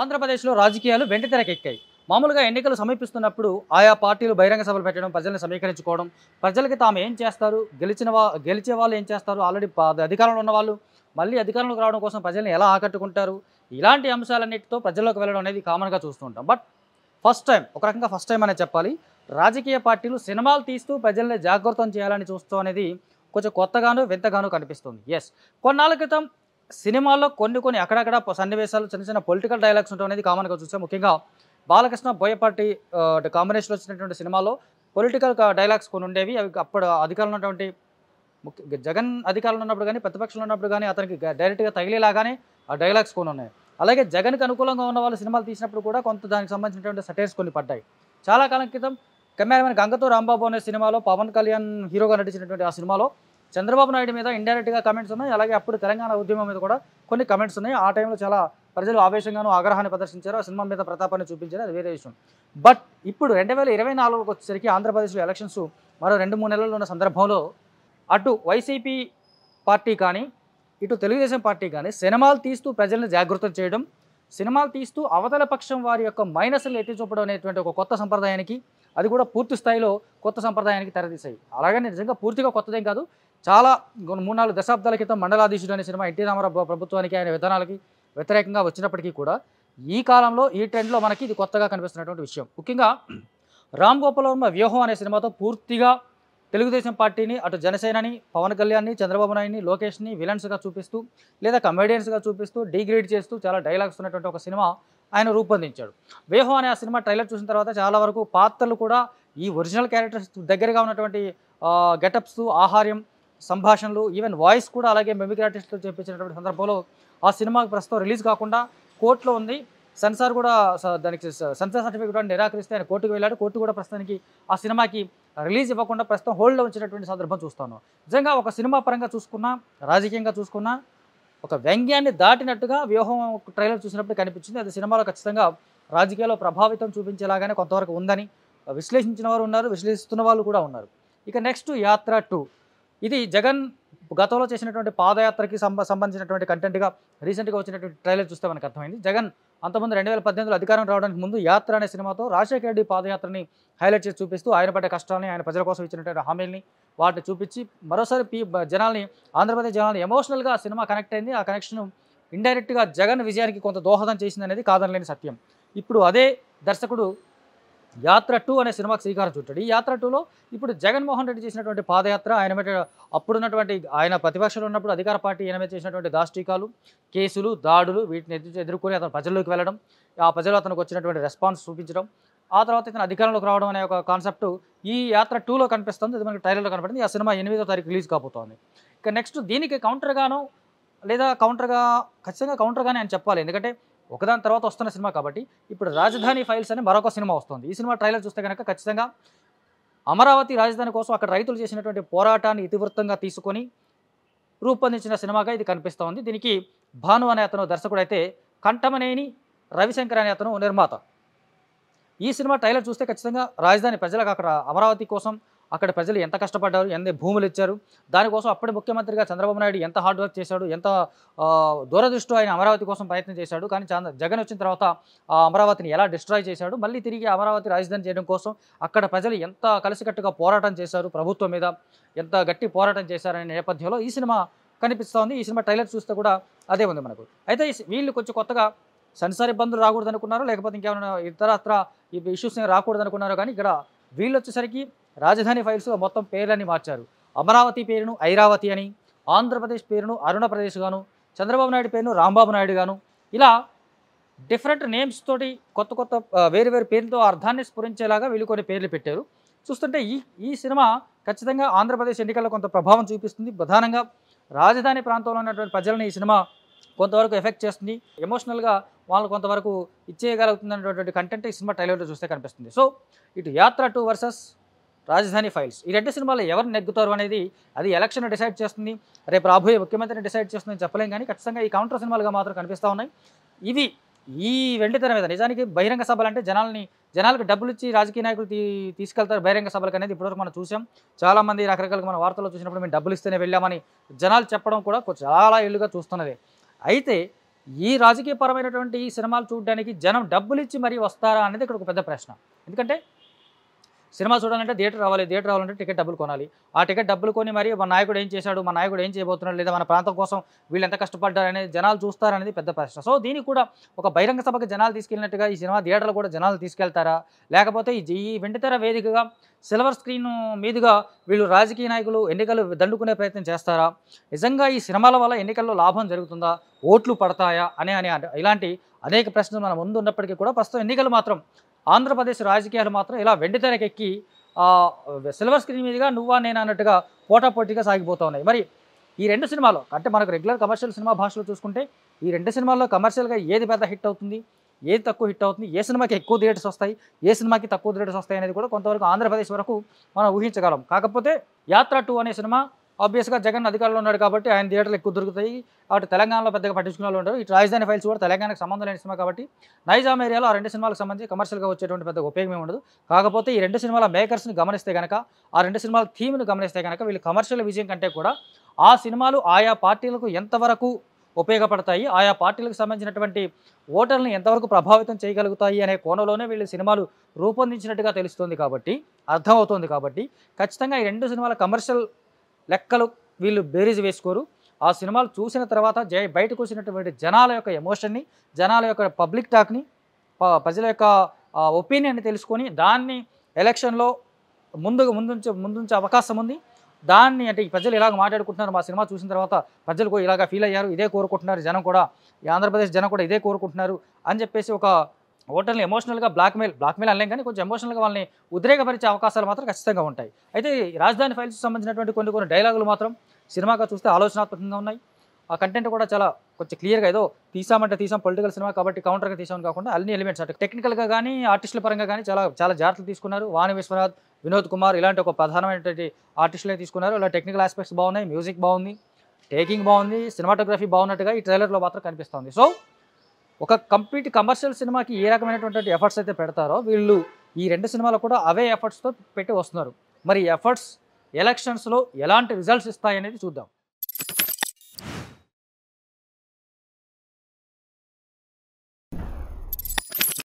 ఆంధ్రప్రదేశ్లో రాజకీయాలు వెండితెరకెక్కాయి. మామూలుగా ఎన్నికలు సమీపిస్తున్నప్పుడు ఆయా పార్టీలు బహిరంగ సభలు పెట్టడం, ప్రజల్ని సమీకరించుకోవడం, ప్రజలకి తాము ఏం చేస్తారు, గెలిచే వాళ్ళు ఏం చేస్తారు, ఆల్రెడీ అధికారంలో ఉన్న వాళ్ళు మళ్ళీ అధికారంలోకి రావడం కోసం ప్రజల్ని ఎలా ఆకట్టుకుంటారు, ఇలాంటి అంశాలన్నిటితో ప్రజల్లోకి వెళ్ళడం అనేది కామన్‌గా చూస్తూ ఉంటాం. బట్ ఫస్ట్ టైం, ఒక రకంగా ఫస్ట్ టైం అనే చెప్పాలి. రాజకీయ పార్టీలు సినిమాలు తీస్తూ ప్రజల్ని జాగృతం చేయాలని చూస్తూ అనేది కొంచెం కొత్తగాను, వింతగాను కనిపిస్తుంది. యెస్. కొన్నాళ్ళ క్రితం సినిమాల్లో కొన్ని అక్కడక్కడ సన్నివేశాలు, చిన్న చిన్న పొలిటికల్ డైలాగ్స్ ఉండడం అనేది కామన్‌గా చూసాం. ముఖ్యంగా బాలకృష్ణ, బోయపాటి కాంబినేషన్‌లో వచ్చినటువంటి సినిమాలో పొలిటికల్ డైలాగ్స్ కొన్ని ఉండేవి. అవి అప్పుడు అధికారంలో ఉన్నటువంటి జగన్ అధికారంలో ఉన్నప్పుడు గానీ, ప్రతిపక్షంలో ఉన్నప్పుడు గానీ అతనికి డైరెక్ట్‌గా తగిలేలాగానే ఆ డైలాగ్స్ కొన్ని ఉన్నాయి. అలాగే జగన్‌కి అనుకూలంగా ఉన్న వాళ్ళు సినిమాలు తీసినప్పుడు కూడా కొంత దానికి సంబంధించినటువంటి సెటైర్స్ కొన్ని పడ్డాయి. చాలా కాలం క్రితం 'కెమెరామెన్ గంగతో రాంబాబు' అనే సినిమాలో పవన్ కళ్యాణ్ హీరోగా నటించినటువంటి ఆ సినిమాలో చంద్రబాబు నాయుడు మీద ఇండైరెక్ట్‌గా కామెంట్స్ ఉన్నాయి. అలాగే అప్పుడు తెలంగాణ ఉద్యమం మీద కూడా కొన్ని కామెంట్స్ ఉన్నాయి. ఆ టైంలో చాలా ప్రజలు ఆవేశంగాను, ఆగ్రహాన్ని ప్రదర్శించారు. ఆ సినిమా మీద ప్రతాపాన్ని చూపించారు. అది వేరే విషయం. బట్ ఇప్పుడు 2024కి వచ్చేసరికి ఆంధ్రప్రదేశ్‌లో ఎలక్షన్స్ మరో 2, 3 నెలల్లో ఉన్న సందర్భంలో అటు వైసీపీ పార్టీ కానీ, ఇటు తెలుగుదేశం పార్టీ కానీ సినిమాలు తీస్తూ ప్రజల్ని జాగృతం చేయడం, సినిమాలు తీస్తూ అవతల పక్షం వారి యొక్క మైనస్‌లు ఎత్తి చూపడం అనేటువంటి ఒక కొత్త సంప్రదాయానికి, అది కూడా పూర్తి స్థాయిలో కొత్త సంప్రదాయానికి తెరతీశాయి. అలాగని నిజంగా పూర్తిగా కొత్తదేం కాదు. చాలా 3, 4 దశాబ్దాల క్రితం 'మండలాధీశుడు' అనే సినిమా ఎన్టీ రామారావు ప్రభుత్వానికి, ఆయన విధానాలకి వ్యతిరేకంగా వచ్చినప్పటికీ కూడా ఈ కాలంలో ఈ ట్రెండ్‌లో మనకి ఇది కొత్తగా కనిపిస్తున్నటువంటి విషయం. ముఖ్యంగా 'రామ్ గోపాల్ వర్మ వ్యూహం' అనే సినిమాతో పూర్తిగా తెలుగుదేశం పార్టీని, అటు జనసేనని, పవన్ కళ్యాణ్‌ని, చంద్రబాబు నాయుడిని, లోకేష్‌ని విలన్స్‌గా చూపిస్తూ, లేదా కమెడియన్స్‌గా చూపిస్తూ, డీగ్రేడ్ చేస్తూ చాలా డైలాగ్స్ ఉన్నటువంటి ఒక సినిమా ఆయన రూపొందించాడు. 'వ్యూహం' అనే ఆ సినిమా ట్రైలర్ చూసిన తర్వాత చాలా వరకు పాత్రలు కూడా ఈ ఒరిజినల్ క్యారెక్టర్స్ దగ్గరగా ఉన్నటువంటి గెటప్స్, ఆహార్యం, సంభాషణలు, ఈవెన్ వాయిస్ కూడా అలాగే మిమిక్రీ ఆర్టిస్ట్‌తో చేపించినటువంటి సందర్భంలో ఆ సినిమాకి ప్రస్తుతం రిలీజ్ కాకుండా కోర్టులో ఉంది. సెన్సార్ కూడా దానికి సెన్సార్ సర్టిఫికేట్ కూడా నిరాకరిస్తే ఆయన కోర్టుకు వెళ్ళాడు. కోర్టు కూడా ప్రస్తుతానికి ఆ సినిమాకి రిలీజ్ ఇవ్వకుండా ప్రస్తుతం హోల్డ్‌లో ఉంచినటువంటి సందర్భం చూస్తాను. నిజంగా ఒక సినిమా పరంగా చూసుకున్నా, రాజకీయంగా చూసుకున్నా, ఒక వ్యంగ్యాన్ని దాటినట్టుగా 'వ్యూహం' ట్రైలర్ చూసినప్పుడు కనిపించింది. అది సినిమాలో ఖచ్చితంగా రాజకీయాల్లో ప్రభావితం చూపించేలాగానే కొంతవరకు ఉందని విశ్లేషించిన వారు ఉన్నారు, విశ్లేషిస్తున్న వాళ్ళు కూడా ఉన్నారు. ఇక నెక్స్ట్ 'యాత్ర 2' ఇది జగన్ గతంలో చేసినటువంటి పాదయాత్రకి సంబంధించినటువంటి కంటెంట్‌గా రీసెంట్‌గా వచ్చినటువంటి ట్రైలర్ చూస్తే మనకు అర్థమైంది. జగన్ అంతకుముందు 2018లో అధికారం రావడానికి ముందు 'యాత్ర' అనే సినిమాతో రాజశేఖర రెడ్డి పాదయాత్రని హైలైట్ చేసి చూపిస్తూ ఆయన పడ్డ కష్టాలని, ఆయన ప్రజల కోసం ఇచ్చినటువంటి హామీలని వాటిని చూపించి మరోసారి జనాల్ని, ఆంధ్రప్రదేశ్ జనాల్ని ఎమోషనల్‌గా ఆ సినిమా కనెక్ట్ అయింది. ఆ కనెక్షన్ ఇండైరెక్ట్‌గా జగన్ విజయానికి కొంత దోహదం చేసిందనేది కాదనలేని సత్యం. ఇప్పుడు అదే దర్శకుడు 'యాత్ర 2' అనే సినిమాకి శ్రీకారం చుట్టాడు. ఈ 'యాత్ర 2'లో ఇప్పుడు జగన్మోహన్ రెడ్డి చేసినటువంటి పాదయాత్ర, ఆయన మీద అప్పుడున్నటువంటి ఆయన ప్రతిపక్షంలో ఉన్నప్పుడు అధికార పార్టీ ఈయన మీద చేసినటువంటి దాష్టీకాలు, కేసులు, దాడులు వీటిని ఎదుర్కొని అతను ప్రజల్లోకి వెళ్ళడం, ఆ ప్రజలు అతనికి వచ్చినటువంటి రెస్పాన్స్ చూపించడం, ఆ తర్వాత ఇతను అధికారంలోకి రావడం అనే ఒక కాన్సెప్ట్ ఈ 'యాత్ర 2'లో కనిపిస్తుంది. ఇది మనకి ట్రైలర్‌లో కనపడింది. ఆ సినిమా 8వ తారీఖు రిలీజ్ కాబోతోంది. ఇక నెక్స్ట్ దీనికి కౌంటర్‌గానో లేదా ఖచ్చితంగా కౌంటర్‌గానే అని చెప్పాలి. ఎందుకంటే ఒకదాని తర్వాత వస్తున్న సినిమా కాబట్టి. ఇప్పుడు 'రాజధాని ఫైల్స్' అని మరొక సినిమా వస్తుంది. ఈ సినిమా ట్రైలర్ చూస్తే గనక ఖచ్చితంగా అమరావతి రాజధాని కోసం అక్కడ రైతులు చేసినటువంటి పోరాటాన్ని ఇతివృత్తంగా తీసుకొని రూపొందించిన సినిమాగా ఇది కనిపిస్తోంది. దీనికి భాను అనే అతను దర్శకుడైతే, కంఠమనేని రవిశంకర్ అనే అతను నిర్మాత. ఈ సినిమా ట్రైలర్ చూస్తే ఖచ్చితంగా రాజధాని ప్రజలకు, అక్కడ అమరావతి కోసం అక్కడ ప్రజలు ఎంత కష్టపడ్డారు, ఎన్ని భూములు ఇచ్చారు, దానికోసం అప్పటి ముఖ్యమంత్రిగా చంద్రబాబు నాయుడు ఎంత హార్డ్ వర్క్ చేశాడు, ఎంత దూరదృష్టితో ఆయన అమరావతి కోసం ప్రయత్నం చేశాడు. కానీ జగన్ వచ్చిన తర్వాత ఆ అమరావతిని ఎలా డిస్ట్రాయ్ చేశాడు, మళ్ళీ తిరిగి అమరావతి రాజధాని చేయడం కోసం అక్కడ ప్రజలు ఎంత కలిసికట్టుగా పోరాటం చేశారు, ప్రభుత్వం మీద ఎంత గట్టి పోరాటం చేశారనే నేపథ్యంలో ఈ సినిమా కనిపిస్తోంది. ఈ సినిమా ట్రైలర్ చూస్తే కూడా అదే ఉంది మనకు. అయితే వీళ్ళు కొంచెం కొత్తగా సెన్సార్ ఇబ్బందులు రాకూడదు అనుకున్నారు, లేకపోతే ఇంకేమైనా ఇతరత్ర ఇష్యూస్ రాకూడదు అనుకున్నారు. కానీ ఇక్కడ వీళ్ళు వచ్చేసరికి 'రాజధాని ఫైల్స్'లో మొత్తం పేర్లన్నీ మార్చారు. అమరావతి పేరును ఐరావతి అని, ఆంధ్రప్రదేశ్ పేరును అరుణప్రదేశ్ గాను, చంద్రబాబు నాయుడు పేరును రాంబాబు నాయుడు గాను, ఇలా డిఫరెంట్ నేమ్స్ తోటి కొత్త వేరు వేరు పేర్లతో అర్థాన్ని స్ఫురించేలాగా వీళ్ళు కొన్ని పేర్లు పెట్టారు. చూస్తుంటే ఈ సినిమా ఖచ్చితంగా ఆంధ్రప్రదేశ్ ఎన్నికల్లో కొంత ప్రభావం చూపిస్తుంది. ప్రధానంగా రాజధాని ప్రాంతంలో ఉన్నటువంటి ప్రజలని ఈ సినిమా కొంతవరకు ఎఫెక్ట్ చేస్తుంది. ఎమోషనల్‌గా వాళ్ళు కొంతవరకు ఇచ్చేయగలుగుతుంది అనేటువంటి కంటెంట్ ఈ సినిమా ట్రైలర్‌లో చూస్తే కనిపిస్తుంది. సో ఇటు 'యాత్ర 2' వర్సెస్ 'రాజధాని ఫైల్స్' ఈ 2 సినిమాల్లో ఎవరు నెగ్గుతారు అనేది అది ఎలక్షన్ డిసైడ్ చేస్తుంది. రేపు రాబోయే ముఖ్యమంత్రిని డిసైడ్ చేస్తుందని చెప్పలేం. కానీ ఖచ్చితంగా ఈ కౌంటర్ సినిమాలుగా మాత్రం కనిపిస్తూ ఉన్నాయి. ఇవి ఈ వెండితెర మీద నిజానికి బహిరంగ సభలంటే జనాలకు డబ్బులిచ్చి రాజకీయ నాయకులు తీసుకెళ్తారు బహిరంగ సభలకు అనేది ఇప్పటివరకు మనం చూసాం. చాలామంది రకరకాలుగా మన వార్తల్లో చూసినప్పుడు మేము డబ్బులు ఇస్తేనే వెళ్ళామని జనాలు చెప్పడం కూడా చాలా ఏళ్ళుగా చూస్తున్నదే. అయితే ఈ రాజకీయపరమైనటువంటి ఈ సినిమాలు చూడడానికి జనం డబ్బులిచ్చి మరీ వస్తారా అనేది ఇక్కడ ఒక పెద్ద ప్రశ్న. ఎందుకంటే సినిమా చూడాలంటే థియేటర్ రావాలి, థియేటర్ రావాలంటే టికెట్ డబ్బులు కొనాలి. ఆ టికెట్ డబ్బులు కొని మరి మన నాయకుడు ఏం చేశాడు, మన నాయకుడు ఏం చేయబోతున్నాడు, లేదా మన ప్రాంతం కోసం వీళ్ళు ఎంత కష్టపడ్డారు అనేది జనాలు చూస్తారనేది పెద్ద ప్రశ్న. సో దీనికి కూడా ఒక బహిరంగ సభకి జనాలు తీసుకెళ్ళినట్టుగా ఈ సినిమా థియేటర్లు కూడా జనాలు తీసుకెళ్తారా, లేకపోతే ఈ వెండితెర వేదికగా సిల్వర్ స్క్రీన్ మీదుగా వీళ్ళు రాజకీయ నాయకులు ఎన్నికలు దండుకునే ప్రయత్నం చేస్తారా, నిజంగా ఈ సినిమాల వల్ల ఎన్నికల్లో లాభం జరుగుతుందా, ఓట్లు పడతాయా అని ఇలాంటి అనేక ప్రశ్నలు మన ముందు ఉన్నప్పటికీ కూడా ప్రస్తుతం ఎన్నికలు మాత్రం ఆంధ్రప్రదేశ్ రాజకీయాలు మాత్రం ఇలా వెండితెరకెక్కి సిల్వర్ స్క్రీన్ మీదుగా నువ్వా నేను అన్నట్టుగా పోటాపోటీగా సాగిపోతూ ఉన్నాయి. మరి ఈ రెండు సినిమాలో అంటే మనకు రెగ్యులర్ కమర్షియల్ సినిమా భాషలో చూసుకుంటే ఈ రెండు సినిమాల్లో కమర్షియల్గా ఏది పెద్ద హిట్ అవుతుంది, ఏది తక్కువ హిట్ అవుతుంది, ఏ సినిమాకి ఎక్కువ థియేటర్స్ వస్తాయి, ఏ సినిమాకి తక్కువ థియేటర్స్ వస్తాయి అనేది కూడా కొంతవరకు ఆంధ్రప్రదేశ్ వరకు మనం ఊహించగలం. కాకపోతే యాత్ర 2 అనే సినిమా ఆబ్వియస్గా జగన్ అధికారంలో ఉన్నాడు కాబట్టి ఆయన థియేటర్లు ఎక్కువ దొరుకుతాయి. అటు తెలంగాణలో పెద్దగా పట్టించుకునే వాళ్ళు ఉంటారు. ఇటు రాజధాని ఫైల్స్ కూడా తెలంగాణకు సంబంధం లేని సినిమా కాబట్టి నైజాం ఏరియాలో ఆ రెండు సినిమాలకు సంబంధించి కమర్షియల్గా వచ్చేటువంటి పెద్ద ఉపయోగం ఉండదు. కాకపోతే ఈ రెండు సినిమాల మేకర్స్ని గమనిస్తే కనుక, ఆ రెండు సినిమాల థీమ్ని గమనిస్తే కనుక వీళ్ళు కమర్షియల్ విజయం కంటే కూడా ఆ సినిమాలు ఆయా పార్టీలకు ఎంతవరకు ఉపయోగపడతాయి, ఆయా పార్టీలకు సంబంధించినటువంటి ఓటర్లను ఎంతవరకు ప్రభావితం చేయగలుగుతాయి అనే కోణంలోనే వీళ్ళు సినిమాలు రూపొందించినట్టుగా తెలుస్తుంది కాబట్టి, అర్థమవుతుంది కాబట్టి ఖచ్చితంగా ఈ రెండు సినిమాల కమర్షియల్ లెక్కలు వీళ్ళు బేరీజ్ వేసుకోరు. ఆ సినిమాలు చూసిన తర్వాత బయటకు వచ్చినటువంటి జనాల యొక్క ఎమోషన్ని, జనాల యొక్క పబ్లిక్ టాక్ని, ప్రజల యొక్క ఒపీనియన్ని తెలుసుకొని దాన్ని ఎలక్షన్లో ముందుంచే అవకాశం ఉంది. దాన్ని అంటే ఈ ప్రజలు ఇలాగ మాట్లాడుకుంటున్నారు, మా సినిమా చూసిన తర్వాత ప్రజలు ఇలాగ ఫీల్ అయ్యారు, ఇదే కోరుకుంటున్నారు జనం కూడా, ఈ ఆంధ్రప్రదేశ్ జనం కూడా ఇదే కోరుకుంటున్నారు అని చెప్పేసి ఒక ఓటర్ని ఎమోషనల్గా బ్లాక్మెయిల్ అనలేం కానీ కొంచెం ఎమోషనల్గా వాళ్ళని ఉద్రేకపరిచే అవకాశాలు మాత్రం ఖచ్చితంగా ఉంటాయి. అయితే రాజధాని ఫైల్స్కి సంబంధించినటువంటి కొన్ని డైలాగులు మాత్రం సినిమాగా చూస్తే ఆలోచనాత్మకంగా ఉన్నాయి. ఆ కంటెంట్ కూడా చాలా కొంచెం క్లియర్గా ఏదో తీసాం పొలిటికల్ సినిమా కాబట్టి కౌంటర్గా తీసామని కాకుండా అన్ని ఎలిమెంట్స్ అంటే టెక్నికల్గా కానీ ఆర్టిస్టుల పరంగా కానీ చాలా జాగ్రత్తలు తీసుకున్నారు. వాణి విశ్వనాథ్, వినోద్ కుమార్ ఇలాంటి ఒక ప్రధానమైనటువంటి ఆర్టిస్టులే తీసుకున్నారు. ఇలా టెక్నికల్ ఆస్పెక్ట్స్ బాగున్నాయి, మ్యూజిక్ బాగుంది, టేకింగ్ బాగుంది, సినిమాటోగ్రఫీ బాగున్నట్టుగా ఈ ట్రైలర్లో మాత్రం కనిపిస్తుంది. సో ఒక కంప్లీట్ కమర్షియల్ సినిమాకి ఏ రకమైనటువంటి ఎఫర్ట్స్ అయితే పెడతారో వీళ్ళు ఈ రెండు సినిమాలు కూడా అవే ఎఫర్ట్స్తో పెట్టి వస్తున్నారు. మరి ఎఫర్ట్స్ ఎలక్షన్స్లో ఎలాంటి రిజల్ట్స్ ఇస్తాయనేది చూద్దాం.